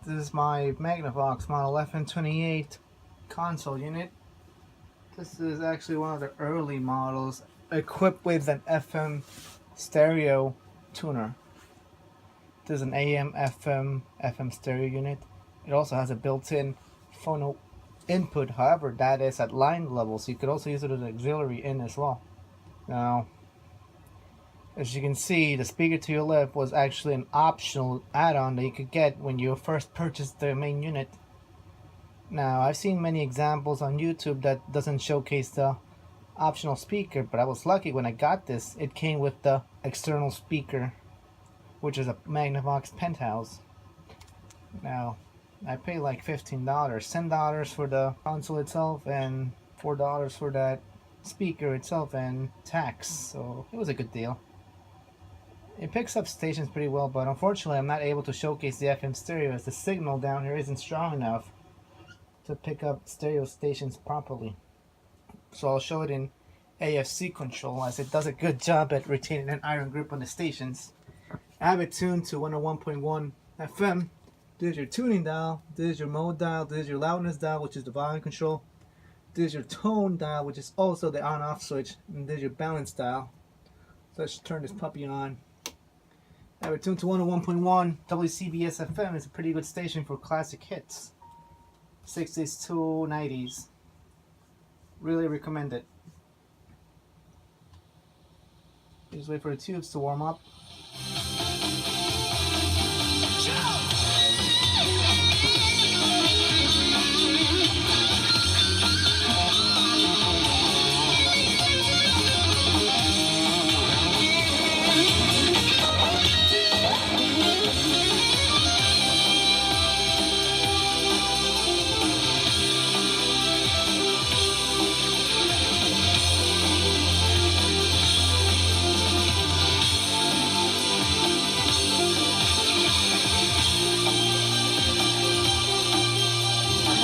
This is my Magnavox model FM-28 console unit. This is actually one of the early models equipped with an FM stereo tuner. This is an AM, FM stereo unit. It also has a built-in phono input, however that is at line level, so you could also use it as an auxiliary in as well. Now, as you can see, the speaker to your left was actually an optional add-on that you could get when you first purchased the main unit. Now, I've seen many examples on YouTube that doesn't showcase the optional speaker, but I was lucky when I got this. It came with the external speaker, which is a Magnavox Penthouse. Now, I paid like $15, $10 for the console itself, and $4 for that speaker itself and tax, so it was a good deal. It picks up stations pretty well, but unfortunately I'm not able to showcase the FM stereo as the signal down here isn't strong enough to pick up stereo stations properly. So I'll show it in AFC control, as it does a good job at retaining an iron grip on the stations. I have it tuned to 101.1 FM. This is your tuning dial, this is your mode dial, this is your loudness dial, which is the volume control. This is your tone dial, which is also the on-off switch, and this is your balance dial. So let's turn this puppy on. I have it tuned to 101.1 WCBS FM. It's a pretty good station for classic hits, 60s to 90s. Really recommend it. Just wait for the tubes to warm up.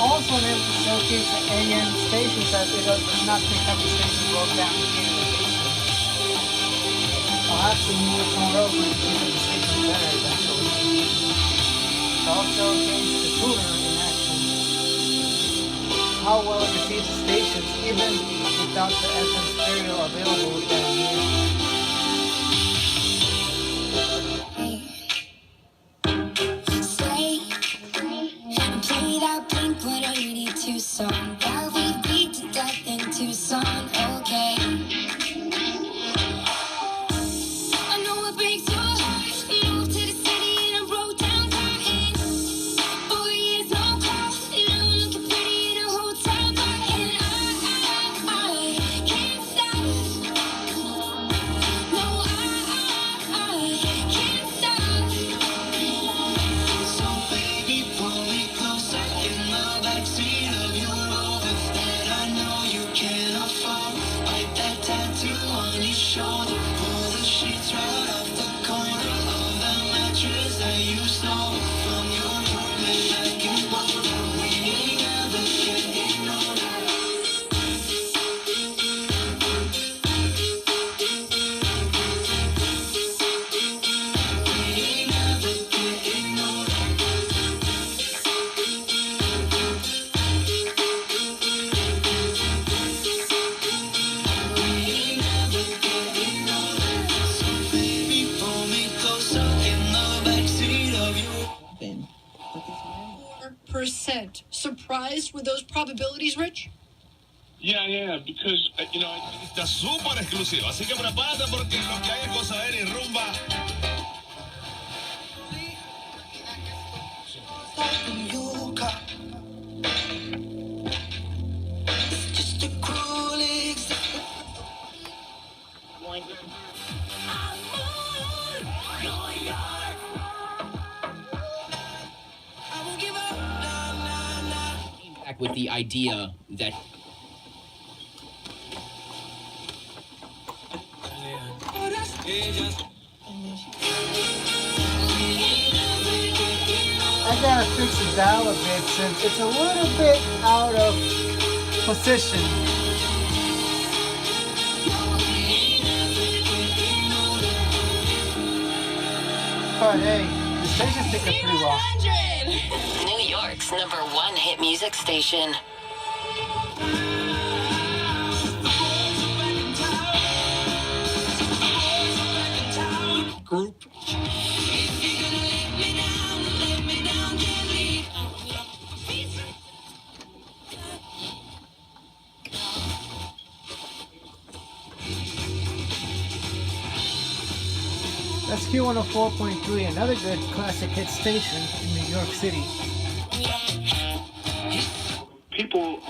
Also able to showcase the AM stations, as it does not pick up the station broke down here in the basement. I'll have to move it somewhere else to keep the station better eventually. It also showcase the tuner in action. How well it receives the stations even without the FM stereo available down here. Song that we beat to death in Tucson, okay. I know it breaks your heart. Moved to the city and I broke down crying. 4 years, no call. Now I'm looking pretty in a hotel bar, and I can't stop. No, I can't stop. So baby, pull me closer in the backseat of your Rover that I know you can't afford. Bite that tattoo on your shoulder. Pull the sheets right off the corner of the mattress that you stole from your room. And I can hold her. We ain't never getting older. We ain't never getting older. Percent surprised with those probabilities, Rich? Yeah, because, está súper exclusivo, así que prepárate porque lo que hay es gozadera y rumba. Just a cruel existence. Back with the idea that I gotta fix the dial a bit since it's a little bit out of position. But hey, They just pick up pretty well. New York's #1 hit music station. Group. That's Q104.3, another good classic hit station in New York City. People.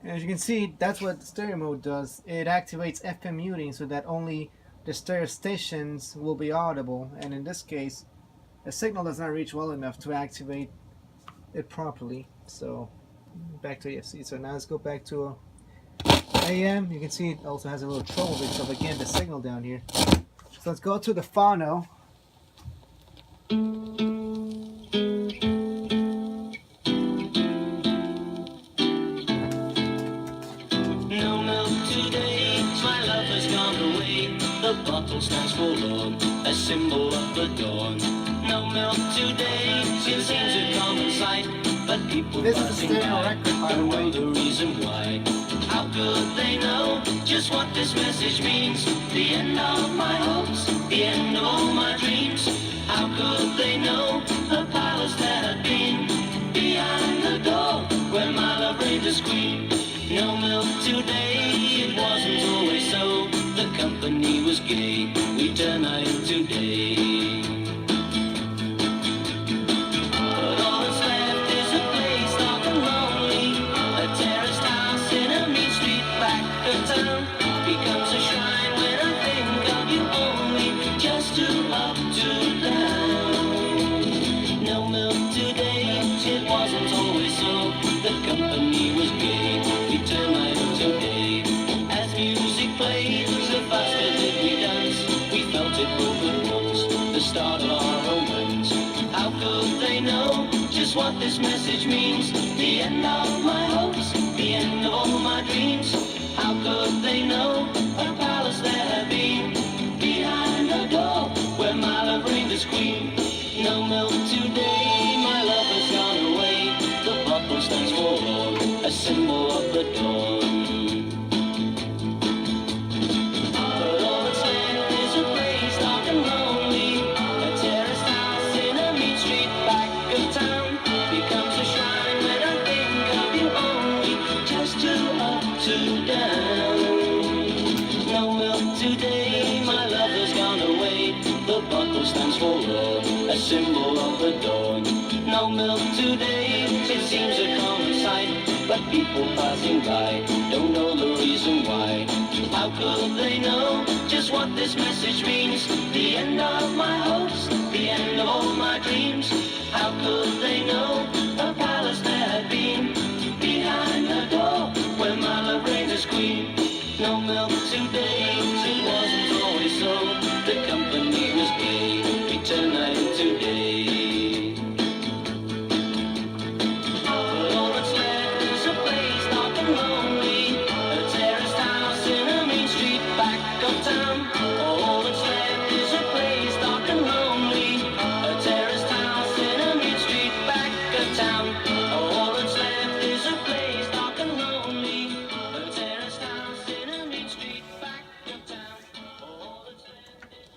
And as you can see, that's what stereo mode does. It activates FM muting so that only the stereo stations will be audible. And in this case, the signal does not reach well enough to activate it properly. So back to AFC. So now let's go back to AM. You can see it also has a little trouble because of, again, the signal down here. So let's go to the phono. No milk today, my love has gone away. The bottle stands forlorn, a symbol of the dawn. No milk today, it seems a common sight. But people This is a passing stereo by record, by the don't way. know the reason why. How could they know just what this message means? The end of my hopes, the end of all my dreams. How could they know the palace that had been behind the door where my love reigned as queen? No milk today, it wasn't always so. The company was gay, we turn night into day. But all that's left is a place dark and lonely. A terraced house in a mean street back of town becomes a shrine when I think of you only. Just too up, too down. No milk today, it wasn't always so. The company was gay, we turn night into day. As music played, the faster did we dance. We felt it both at once, the start of our romance. How could they know just what this message means? The end of my hopes, the end of all my dreams. How could they know a palace that had been behind the door where my love reigned as queen? No milk today, my love has gone away. The bottle stands forlorn, a symbol of the dawn. But all that's left is a place dark and lonely. A terraced house in a mean street back of town becomes a shrine when I think of you only. Just too up, too down. No milk today, my love has gone away. The bottle stands forlorn, a symbol of the dawn. No milk today, it seems a common sight. But people passing by don't know the reason why. How could they know just what this message means? The end of my hopes, the end of all my dreams. How could they know a palace that had been behind the door where my love reigned as queen? No milk today, it wasn't always so. The company was gay, we turned night into day. But all that's left is a place dark and lonely. A terraced house in a mean street back of town. All that's left is a place dark and lonely. A terraced house in a mean street back of town. All that's left is a place dark and lonely. A terraced house in a mean street back of town. All that's left is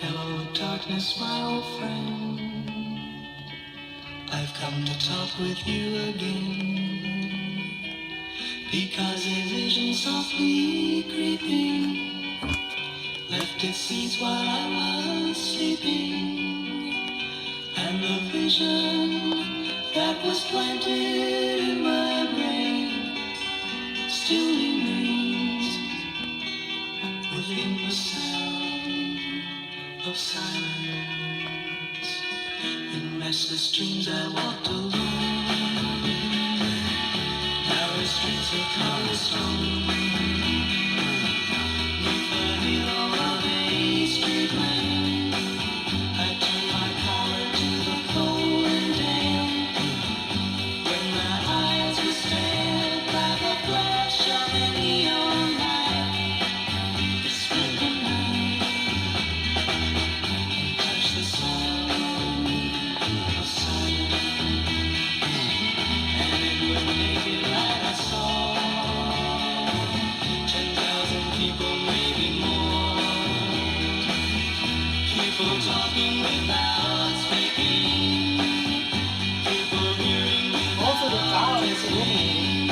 Hello, darkness, my old friend. I've come to talk with you again. Because a vision softly creeping left its seeds while I was sleeping. And the vision that was planted in my brain still remains within the sound of silence. In restless dreams I walked alone, narrow streets of cobblestone, neath the halo of a street lamp. I turned my collar to the cold and damp. it's illuminating.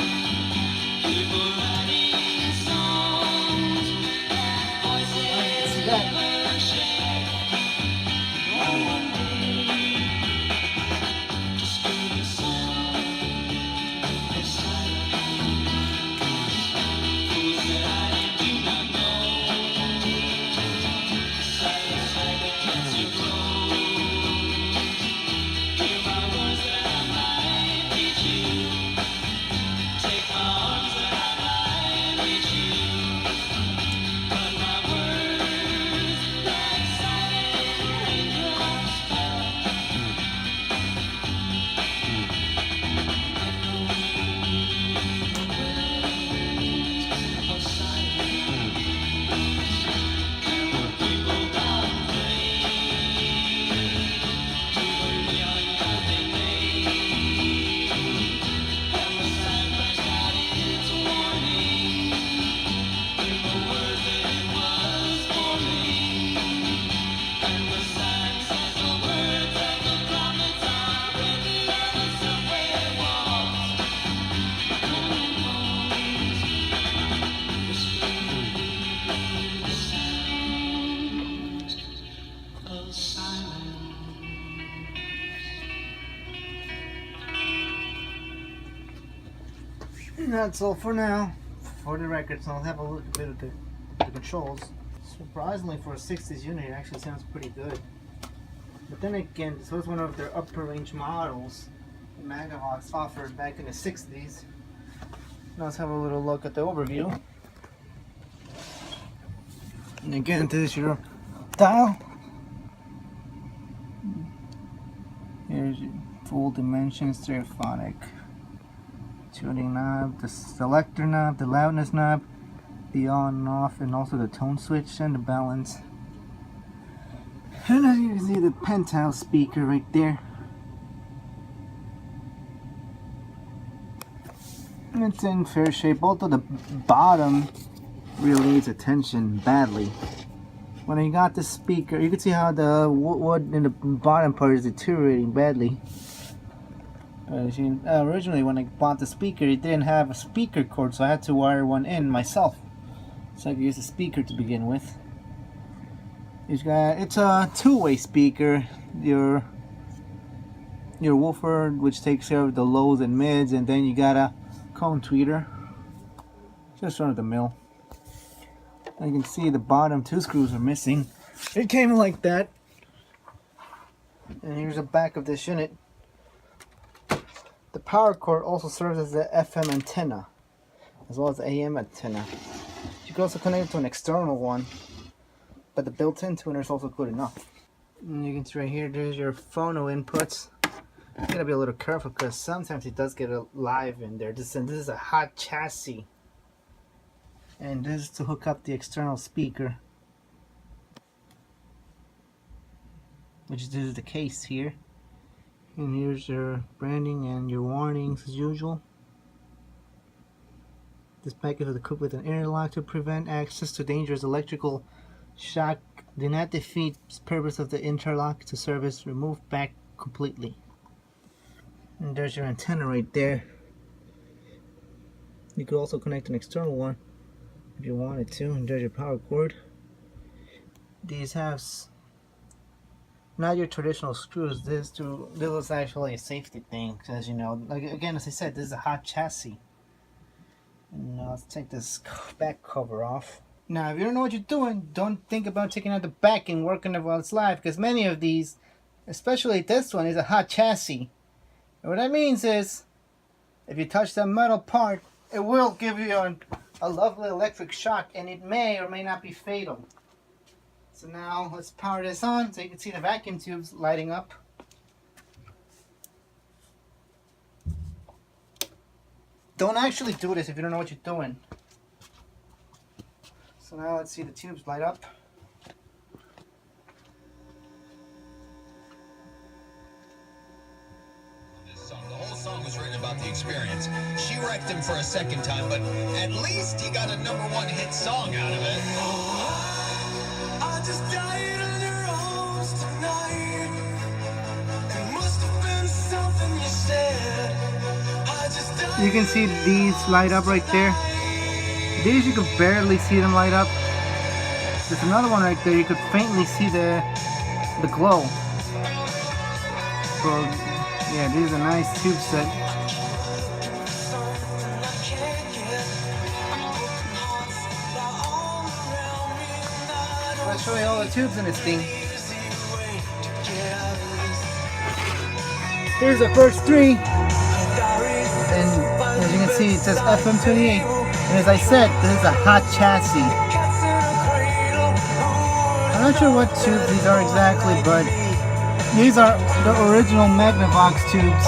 See that? And that's all for now for the records. I'll have a look at the controls. Surprisingly, for a 60s unit, it actually sounds pretty good. But then again, this was one of their upper range models that Magnavox offered back in the 60s. Now let's have a little look at the overview. And again, this is your dial. Here's your full dimension stereophonic tuning knob, the selector knob, the loudness knob, the on and off, and also the tone switch and the balance. And as you can see, the Penthouse speaker right there. It's in fair shape, although the bottom really needs attention badly. When I got the speaker, you can see how the wood in the bottom part is deteriorating badly. Originally, when I bought the speaker, it didn't have a speaker cord, so I had to wire one in myself, so I could use the speaker to begin with. It's a two-way speaker. Your woofer, which takes care of the lows and mids, and then you got a cone tweeter, just run of the mill. And you can see the bottom two screws are missing. It came like that. And here's the back of this unit. The power cord also serves as the FM antenna, as well as the AM antenna. You can also connect it to an external one, but the built-in tuner is also good enough. And you can see right here, there's your phono inputs. You gotta be a little careful because sometimes it does get a live in there. This is a hot chassis, and this is to hook up the external speaker, which this is the case here. And here's your branding and your warnings as usual. This package is equipped with an interlock to prevent access to dangerous electrical shock. Do not defeat the purpose of the interlock to service. Remove back completely. And there's your antenna right there. You could also connect an external one if you wanted to. And there's your power cord. These have not your traditional screws. This was actually a safety thing, because you know, like, again, as I said, this is a hot chassis. And let's take this back cover off. Now, if you don't know what you're doing, don't think about taking out the back and working it while it's live, because many of these, especially this one, is a hot chassis. And what that means is, if you touch that metal part, it will give you a lovely electric shock, and it may or may not be fatal. So now let's power this on so you can see the vacuum tubes lighting up. Don't actually do this if you don't know what you're doing. So now let's see the tubes light up. The whole song was written about the experience. She wrecked him for a second time, but at least he got a #1 hit song out of it. I just died on your arms tonight. It must have been something you said. I just died. You can see these light up right there. These you could barely see them light up. There's another one right there. You could faintly see the glow. So yeah, this is a nice tube set. Let's show you all the tubes in this thing. Here's the first three, and as you can see, it says FM-28. And as I said, this is a hot chassis. I'm not sure what tubes these are exactly, but these are the original Magnavox tubes.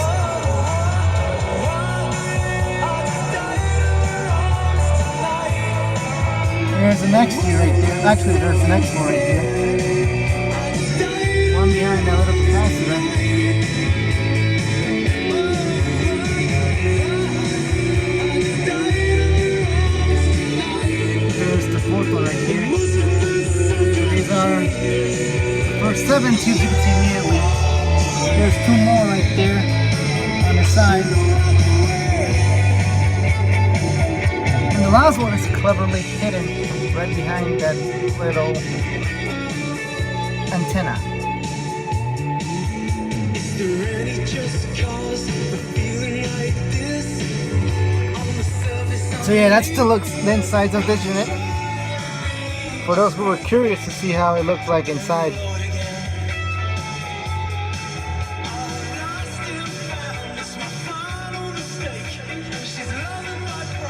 There's the next two right there. Actually, there's the next one right here. One behind that little capacitor. There's the fourth one right here. These are the first 7 tubes you can see immediately. There's 2 more right there on the side. And the last one is cleverly hidden right behind that little antenna. So yeah, that's the insides of this unit. For those who were curious to see how it looks like inside.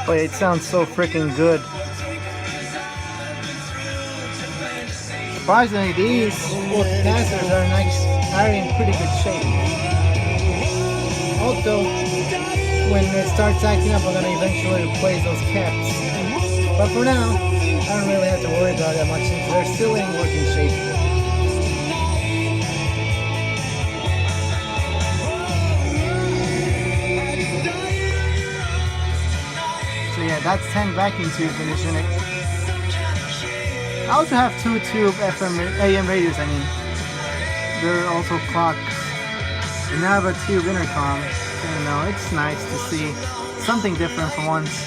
But it sounds so freaking good. Surprisingly, these capacitors are in pretty good shape. Although, when it starts acting up, I'm going to eventually replace those caps. But for now, I don't really have to worry about that much since they're still in working shape. So yeah, that's 10 vacuum tubes in this unit. I also have 2 tube AM radios, I mean. They're also clocks. And I have a tube intercom. So, you know, it's nice to see something different for once.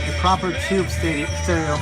The proper tube stereo.